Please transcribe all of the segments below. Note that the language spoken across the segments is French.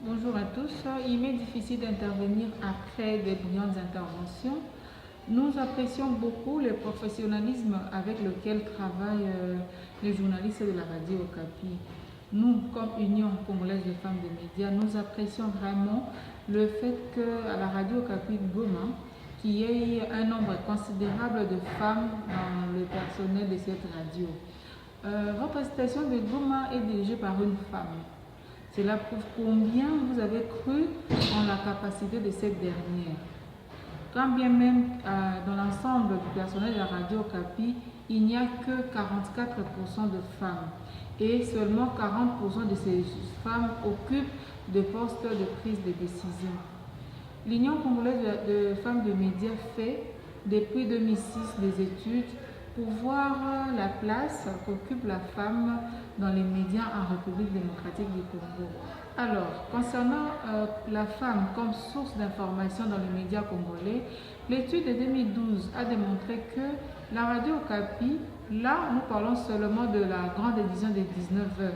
Bonjour à tous. Il m'est difficile d'intervenir après des brillantes interventions. Nous apprécions beaucoup le professionnalisme avec lequel travaillent les journalistes de la radio Okapi. Nous, comme Union congolaise de femmes des médias, nous apprécions vraiment le fait qu'à la radio Okapi Goma, qu'il y ait un nombre considérable de femmes dans le personnel de cette radio. Votre station de Goma est dirigée par une femme. Cela prouve combien vous avez cru en la capacité de cette dernière. Quand bien même dans l'ensemble du personnel de la radio Okapi, il n'y a que 44% de femmes et seulement 40% de ces femmes occupent des postes de prise de décision. L'Union congolaise de femmes de médias fait depuis 2006 des études pour voir la place qu'occupe la femme dans les médias en République démocratique du Congo. Alors, concernant la femme comme source d'information dans les médias congolais, l'étude de 2012 a démontré que la radio Okapi, là nous parlons seulement de la grande édition des 19h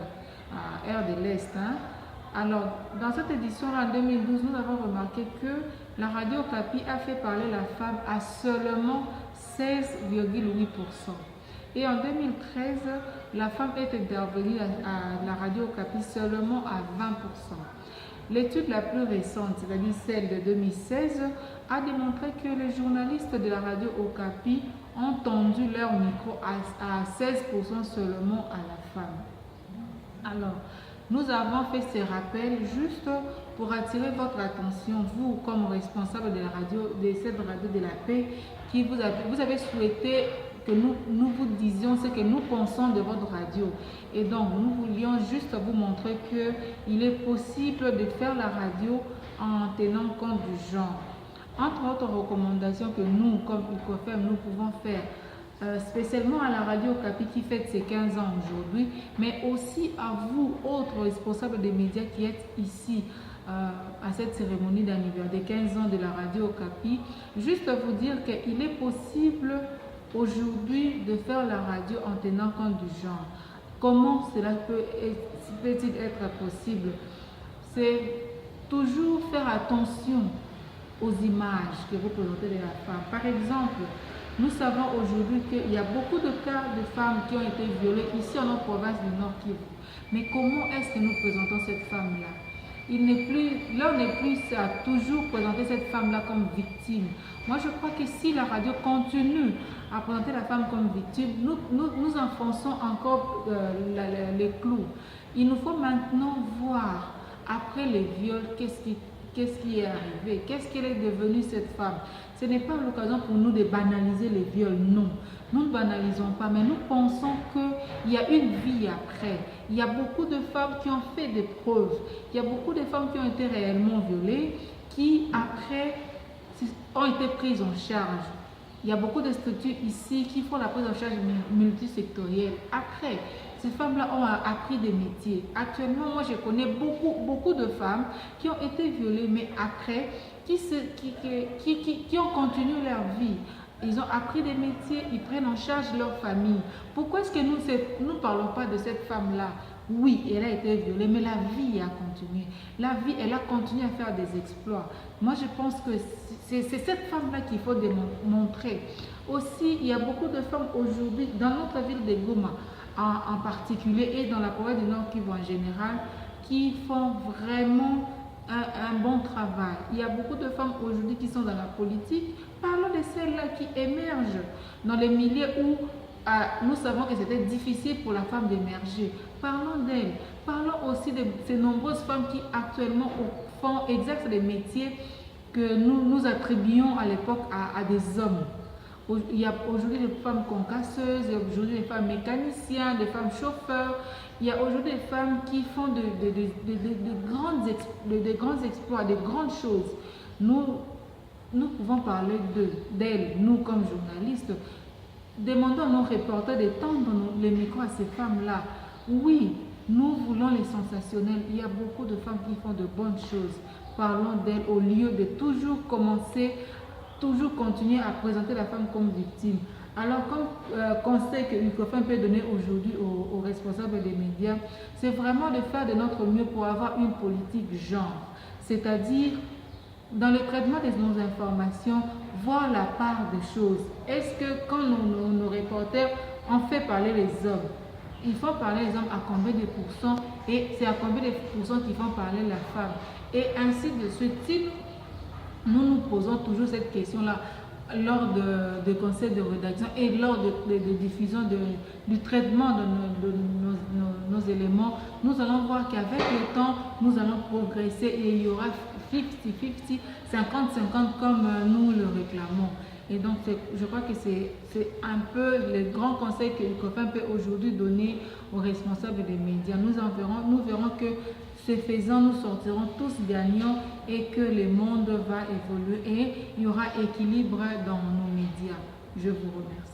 à heure de l'Est. Alors, dans cette édition-là, en 2012, nous avons remarqué que la radio Okapi a fait parler la femme à seulement 16,8%. Et en 2013, la femme est intervenue à la radio Okapi seulement à 20%. L'étude la plus récente, c'est-à-dire celle de 2016, a démontré que les journalistes de la radio Okapi ont tendu leur micro à 16% seulement à la femme. Alors, nous avons fait ces rappels juste pour attirer votre attention, vous comme responsable de la radio, de cette radio de la paix, qui vous avez souhaité que nous vous disions ce que nous pensons de votre radio. Et donc, nous voulions juste vous montrer qu'il est possible de faire la radio en tenant compte du genre. Entre autres recommandations que nous, comme ICOFEM, nous pouvons faire, spécialement à la radio Okapi qui fête ses 15 ans aujourd'hui, mais aussi à vous, autres responsables des médias qui êtes ici à cette cérémonie d'anniversaire des 15 ans de la radio Okapi, juste vous dire qu'il est possible aujourd'hui de faire la radio en tenant compte du genre. Comment cela peut-il être possible? C'est toujours faire attention aux images que vous présentez de la femme. Par exemple, nous savons aujourd'hui qu'il y a beaucoup de cas de femmes qui ont été violées ici en notre province du Nord Kivu. Mais comment est-ce que nous présentons cette femme-là? L'heure n'est plus à toujours présenter cette femme-là comme victime. Moi, je crois que si la radio continue à présenter la femme comme victime, nous enfonçons encore les clous. Il nous faut maintenant voir, après les viols, qu'est-ce qui est arrivé, qu'est-ce qu'elle est devenue cette femme. Ce n'est pas l'occasion pour nous de banaliser les viols, non. Nous ne banalisons pas, mais nous pensons qu'il y a une vie après. Il y a beaucoup de femmes qui ont fait des preuves. Il y a beaucoup de femmes qui ont été réellement violées, qui après ont été prises en charge. Il y a beaucoup de structures ici qui font la prise en charge multisectorielle. Après, ces femmes-là ont appris des métiers. Actuellement, moi, je connais beaucoup de femmes qui ont été violées, mais après, qui ont continué leur vie. Ils ont appris des métiers, ils prennent en charge leur famille. Pourquoi est-ce que nous ne parlons pas de cette femme-là? Oui, elle a été violée, mais la vie a continué. La vie, elle a continué à faire des exploits. Moi, je pense que c'est cette femme-là qu'il faut démontrer. Aussi, il y a beaucoup de femmes aujourd'hui, dans notre ville de Goma en particulier, et dans la province du Nord Kivu en général, qui font vraiment un bon travail. Il y a beaucoup de femmes aujourd'hui qui sont dans la politique. Parlons de celles-là qui émergent dans les milieux où nous savons que c'était difficile pour la femme d'émerger. Parlons d'elles. Parlons aussi de ces nombreuses femmes qui actuellement exercent des métiers que nous attribuons à l'époque à des hommes. Il y a aujourd'hui des femmes concasseuses, il y a aujourd'hui des femmes mécaniciens, des femmes chauffeurs. Il y a aujourd'hui des femmes qui font de grands exploits, de grandes choses. Nous pouvons parler d'elles, nous comme journalistes. Demandons à nos reporters de tendre les micros à ces femmes-là. Oui, nous voulons les sensationnels. Il y a beaucoup de femmes qui font de bonnes choses. Parlons d'elles au lieu de toujours continuer à présenter la femme comme victime. Alors, comme conseil que UCOFIN peut donner aujourd'hui aux responsables des médias, c'est vraiment de faire de notre mieux pour avoir une politique genre. C'est-à-dire, dans le traitement de nos informations, voir la part des choses. Est-ce que quand nos reporters ont fait parler les hommes, ils font parler les hommes à combien de pourcents et c'est à combien de pourcents qu'ils font parler la femme? Et ainsi de suite. Si nous nous posons toujours cette question-là lors de conseils de rédaction et lors de diffusion du traitement de nos éléments, nous allons voir qu'avec le temps, nous allons progresser et il y aura 50-50, 50-50 comme nous le réclamons. Et donc, je crois que c'est un peu le grand conseil que UCOFIN peut aujourd'hui donner aux responsables des médias. Nous verrons que ce faisant, nous sortirons tous gagnants et que le monde va évoluer et il y aura équilibre dans nos médias. Je vous remercie.